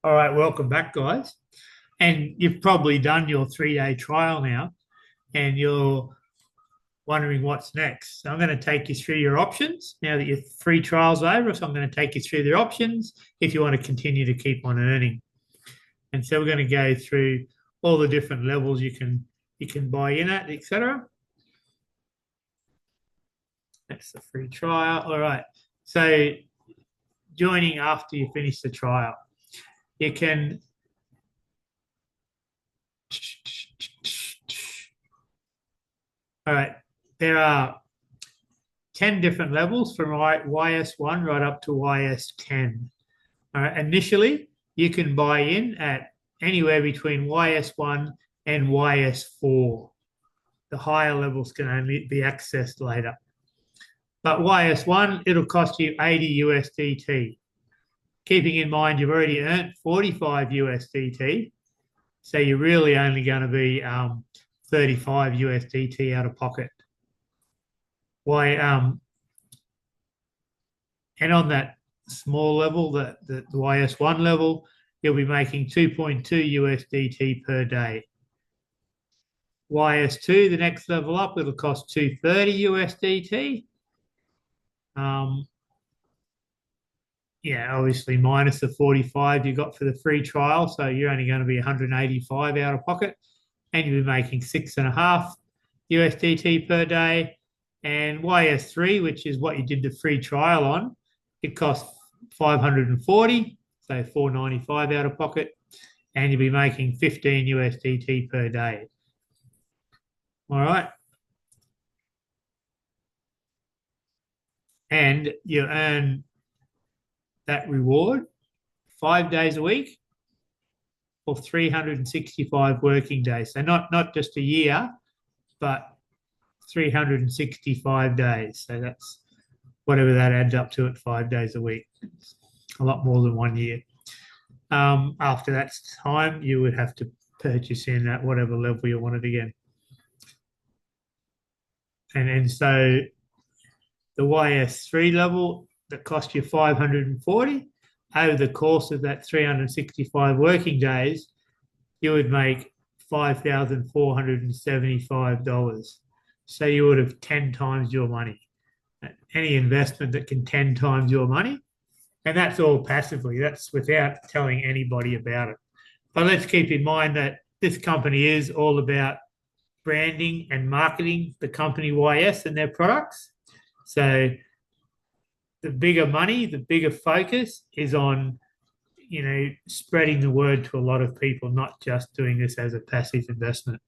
All right, welcome back, guys. And you've probably done your 3-day trial now, and you're wondering what's next. So I'm going to take you through your options now that your free trial's over. So I'm going to take you through the options if you want to continue to keep on earning. And so we're going to go through all the different levels you can buy in at, etc. That's the free trial. All right. So joining after you finish the trial, you can all right. There are 10 different levels from YS1 right up to YS10. Initially, you can buy in at anywhere between YS1 and YS4. The higher levels can only be accessed later. But YS1, it'll cost you 80 USDT. Keeping in mind you've already earned 45 USDT, so you're really only going to be 35 USDT out of pocket. And on that small level, the YS1 level, you'll be making 2.2 USDT per day. YS2, the next level up, it'll cost 230 USDT. Obviously minus the 45 you got for the free trial, so you're only going to be 185 out of pocket, and you'll be making 6.5 USDT per day. And YS3, which is what you did the free trial on, it costs 540, so 495 out of pocket, and you'll be making 15 USDT per day. All right. And you earn that reward 5 days a week for 365 working days. So not just a year, but 365 days. So that's whatever that adds up to at 5 days a week. It's a lot more than 1 year. After that time, you would have to purchase in at whatever level you wanted again. And so the YS3 level that cost you 540, over the course of that 365 working days, you would make $5,475. So you would have 10 times your money. Any investment that can 10 times your money, and that's all passively. That's without telling anybody about it. But let's keep in mind that this company is all about branding and marketing the company YS and their products. So the bigger money, the bigger focus is on, spreading the word to a lot of people, not just doing this as a passive investment.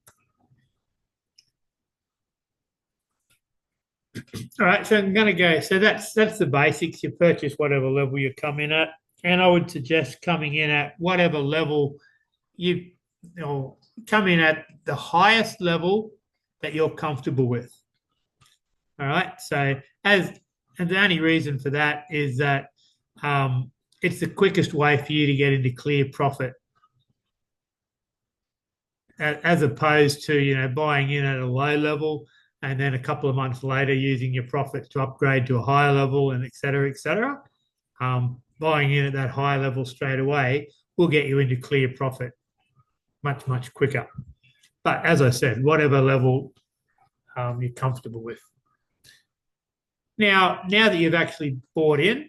All right, so I'm going to go. So that's the basics. You purchase whatever level you come in at, and I would suggest coming in at whatever level you come in at, the highest level that you're comfortable with. All right, so and the only reason for that is that it's the quickest way for you to get into clear profit, as opposed to buying in at a low level and then a couple of months later using your profits to upgrade to a higher level, and et cetera, et cetera. Buying in at that higher level straight away will get you into clear profit much, much quicker. But as I said, whatever level you're comfortable with. Now that you've actually bought in,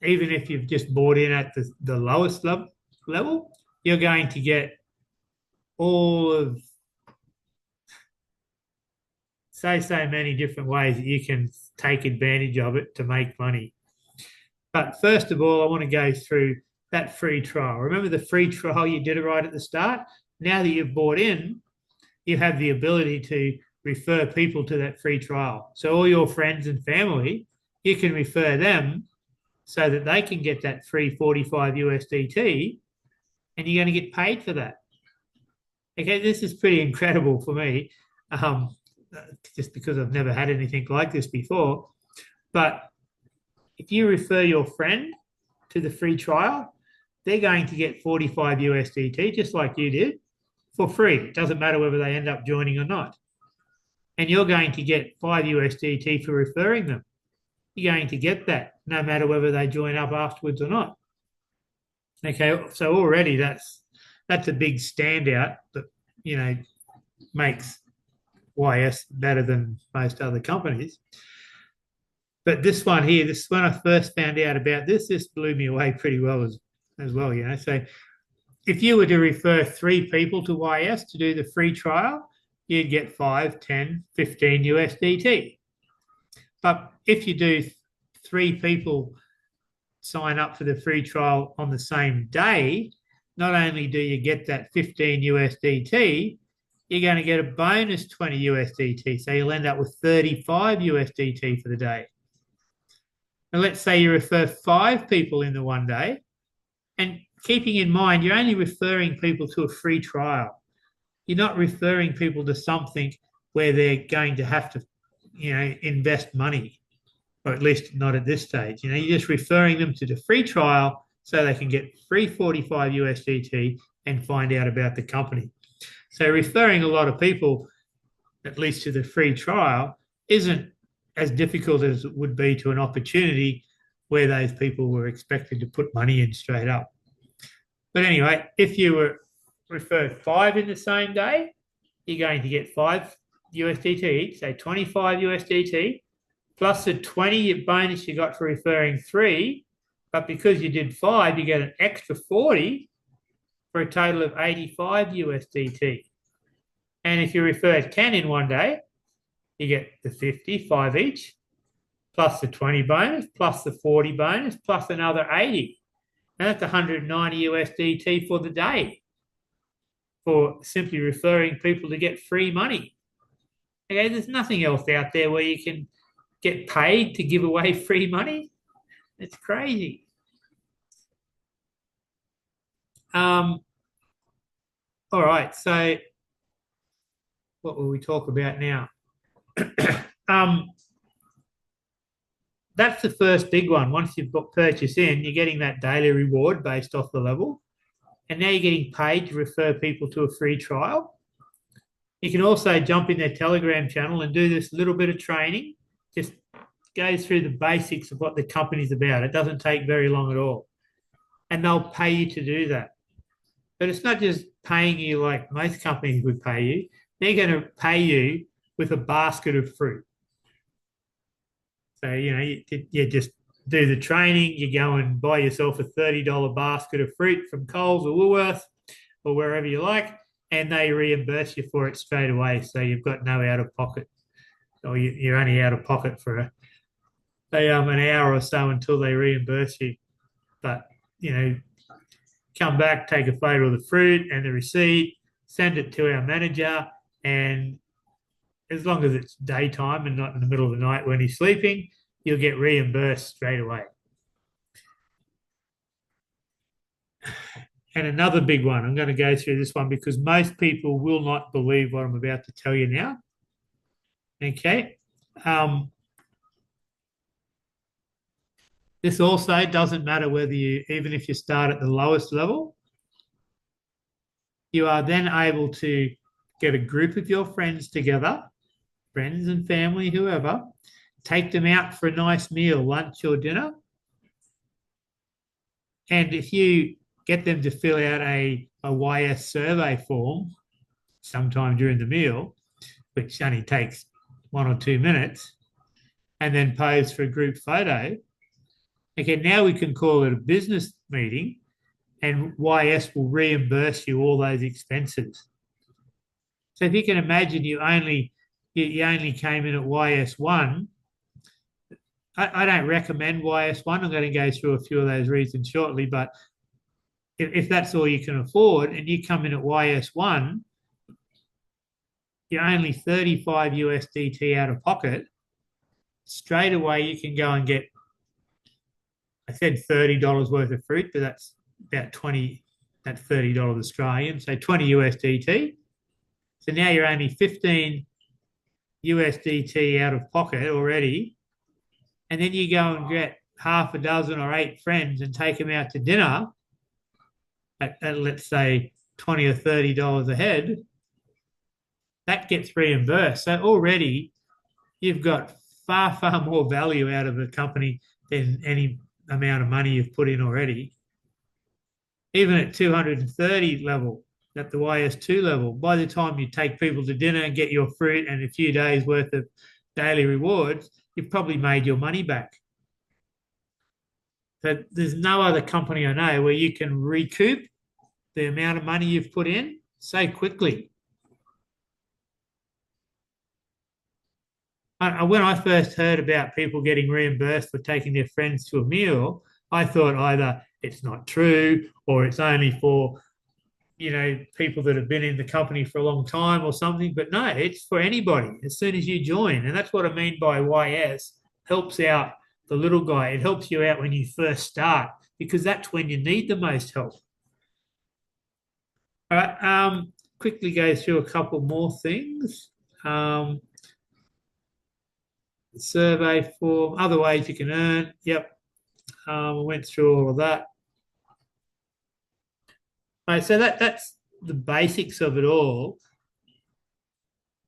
even if you've just bought in at the lowest level, you're going to get all of so many different ways that you can take advantage of it to make money. But first of all, I want to go through that free trial. Remember the free trial you did it right at the start? Now that you've bought in, you have the ability to refer people to that free trial. So all your friends and family, you can refer them so that they can get that free 45 USDT, and you're going to get paid for that. Okay, this is pretty incredible for me, just because I've never had anything like this before. But if you refer your friend to the free trial, they're going to get 45 USDT, just like you did, for free. It doesn't matter whether they end up joining or not. And you're going to get 5 USDT for referring them. You're going to get that no matter whether they join up afterwards or not. Okay, so already that's a big standout that makes YS better than most other companies. But this one here, this when I first found out about this blew me away pretty well as well. So if you were to refer 3 people to YS to do the free trial, you'd get 5, 10, 15 USDT. But if you do 3 people sign up for the free trial on the same day, not only do you get that 15 USDT, you're going to get a bonus 20 USDT. So you'll end up with 35 USDT for the day. And let's say you refer 5 people in the one day, and keeping in mind, you're only referring people to a free trial. You're not referring people to something where they're going to have to, invest money, or at least not at this stage. You're just referring them to the free trial so they can get free 45 USDT and find out about the company. So referring a lot of people, at least to the free trial, isn't as difficult as it would be to an opportunity where those people were expected to put money in straight up. But anyway, if you were referred 5 in the same day, you're going to get 5 USDT each, so 25 USDT, plus the 20 bonus you got for referring 3. But because you did 5, you get an extra 40 for a total of 85 USDT. And if you refer 10 in one day, you get the 55 each, plus the 20 bonus, plus the 40 bonus, plus another 80. And that's 190 USDT for the day for simply referring people to get free money. Okay, there's nothing else out there where you can get paid to give away free money. It's crazy. All right, so what will we talk about now? That's the first big one. Once you've got purchase in, you're getting that daily reward based off the level. And now you're getting paid to refer people to a free trial. You can also jump in their Telegram channel and do this little bit of training. Just go through the basics of what the company's about. It doesn't take very long at all. And they'll pay you to do that. But it's not just paying you like most companies would pay you. They're going to pay you with a basket of fruit. So, you just do the training, you go and buy yourself a $30 basket of fruit from Coles or Woolworths or wherever you like, and they reimburse you for it straight away. So you've got no out of pocket, or you're only out of pocket for an hour or so until they reimburse you. But, come back, take a photo of the fruit and the receipt, send it to our manager, and as long as it's daytime and not in the middle of the night when he's sleeping, you'll get reimbursed straight away. And another big one, I'm going to go through this one because most people will not believe what I'm about to tell you now. Okay. This also doesn't matter whether even if you start at the lowest level, you are then able to get a group of your friends together, friends and family, whoever, take them out for a nice meal, lunch or dinner. And if you get them to fill out a YS survey form sometime during the meal, which only takes 1 or 2 minutes, and then pose for a group photo, okay, now we can call it a business meeting and YS will reimburse you all those expenses. So if you can imagine you only came in at YS1, I don't recommend YS1. I'm going to go through a few of those reasons shortly, but if that's all you can afford and you come in at YS1, you're only 35 USDT out of pocket. Straight away, you can go and get, I said $30 worth of fruit, but that's about that's $30 Australian, so 20 USDT. So now you're only 15 USDT out of pocket already. And then you go and get half a dozen or 8 friends and take them out to dinner at let's say $20 or $30 a head. That gets reimbursed. So already you've got far, far more value out of the company than any amount of money you've put in already. even at 230 level, at the YS2 level, by the time you take people to dinner and get your fruit and a few days worth of daily rewards, you've probably made your money back. So there's no other company I know where you can recoup the amount of money you've put in so quickly. When I first heard about people getting reimbursed for taking their friends to a meal, I thought either it's not true or it's only for, people that have been in the company for a long time or something. But no, it's for anybody as soon as you join. And that's what I mean by YS helps out the little guy. It helps you out when you first start because that's when you need the most help. All right. Quickly go through a couple more things. Survey form, other ways you can earn. Yep. We went through all of that. All right, so that's the basics of it all.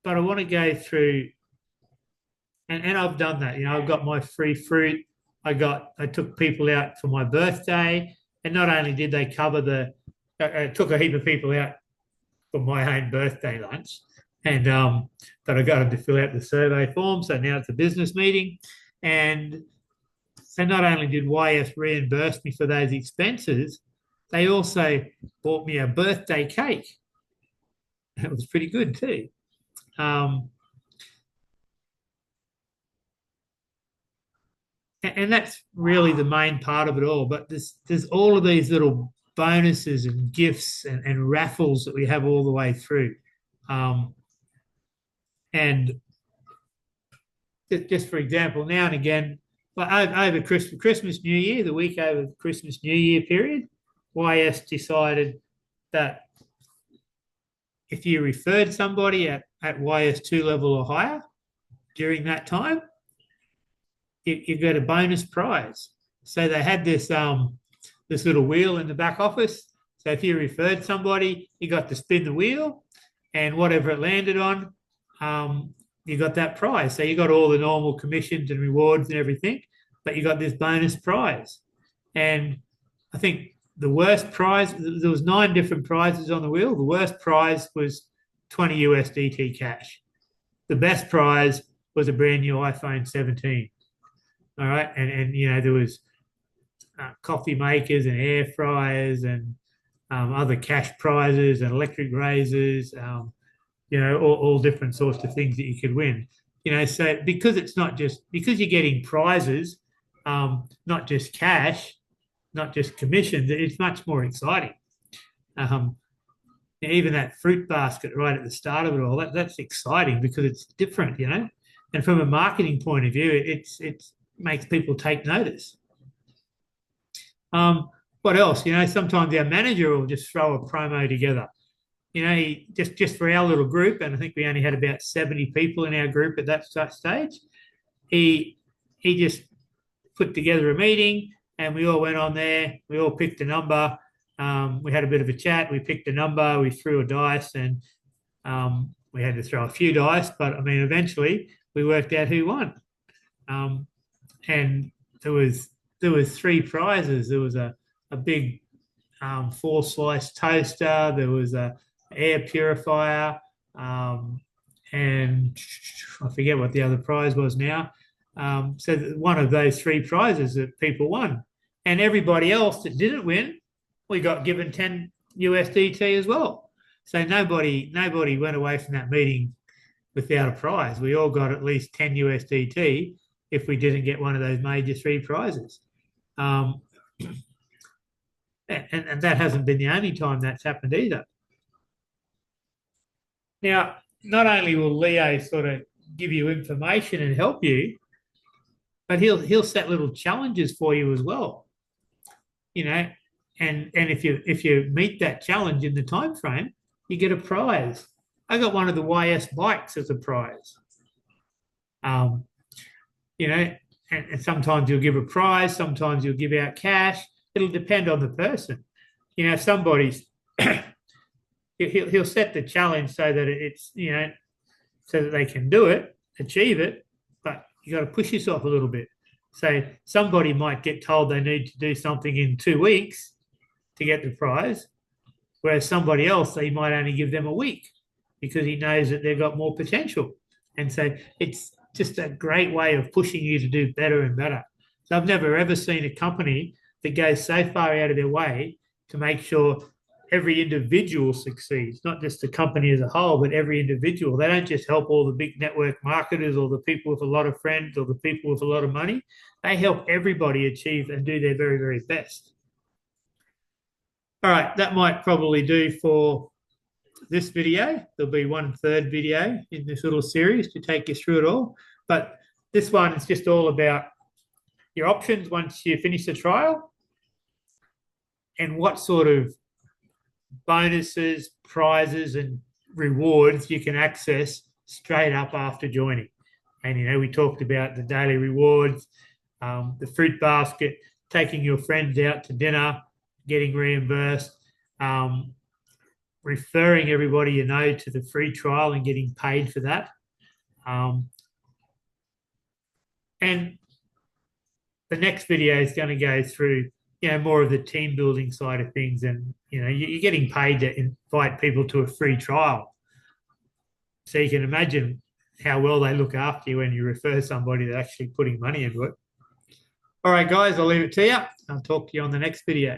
But I want to go through, and I've done that. I've got my free fruit. I took people out for my birthday, and not only did they cover I took a heap of people out for my own birthday lunch, and but I got them to fill out the survey form. So now it's a business meeting, and so not only did YS reimburse me for those expenses, they also bought me a birthday cake. That was pretty good too. And that's really the main part of it all. But there's all of these little bonuses and gifts and raffles that we have all the way through. And just for example, now and again, over Christmas, New Year, the week over the Christmas, New Year period, YS decided that if you referred somebody at YS2 level or higher during that time, you get a bonus prize. So they had this little wheel in the back office. So if you referred somebody, you got to spin the wheel, and whatever it landed on, you got that prize. So you got all the normal commissions and rewards and everything, but you got this bonus prize. And I think the worst prize, there was 9 different prizes on the wheel. The worst prize was 20 USDT cash. The best prize was a brand new iPhone 17. All right. And there was coffee makers and air fryers and other cash prizes and electric razors, all different sorts of things that you could win. So because you're getting prizes, not just cash, not just commissions, it's much more exciting. Even that fruit basket right at the start of it all, that's exciting because it's different, And from a marketing point of view, it makes people take notice. What else? Sometimes our manager will just throw a promo together. Just for our little group, and I think we only had about 70 people in our group at that stage. He just put together a meeting, and we all went on there. We all picked a number. We had a bit of a chat. We picked a number. We threw a dice, and we had to throw a few dice. But I mean, eventually we worked out who won. And there was 3 prizes. There was a big 4-slice toaster. There was a air purifier, and I forget what the other prize was now. So one of those 3 prizes that people won, and everybody else that didn't win, we got given 10 USDT as well. So nobody went away from that meeting without a prize. We all got at least 10 USDT if we didn't get one of those major 3 prizes. And that hasn't been the only time that's happened either. Now, not only will Leo sort of give you information and help you, but he'll set little challenges for you as well. And if you meet that challenge in the time frame, you get a prize. I got one of the YS bikes as a prize. And sometimes you'll give a prize, sometimes you'll give out cash. It'll depend on the person. Somebody's he'll set the challenge so that it's so that they can do it, achieve it, but you got to push yourself a little bit. So somebody might get told they need to do something in 2 weeks to get the prize, whereas somebody else, he might only give them a week because he knows that they've got more potential. And so it's just a great way of pushing you to do better and better. So I've never ever seen a company that goes so far out of their way to make sure every individual succeeds, not just the company as a whole, but every individual. They don't just help all the big network marketers or the people with a lot of friends or the people with a lot of money. They help everybody achieve and do their very, very best. All right, that might probably do for this video. There'll be one third video in this little series to take you through it all. But this one is just all about your options once you finish the trial and what sort of bonuses, prizes, and rewards you can access straight up after joining. And, we talked about the daily rewards, the fruit basket, taking your friends out to dinner, getting reimbursed, referring everybody to the free trial and getting paid for that. And the next video is going to go through, more of the team building side of things. And, you're getting paid to invite people to a free trial. So you can imagine how well they look after you when you refer somebody that's actually putting money into it. All right, guys, I'll leave it to you. I'll talk to you on the next video.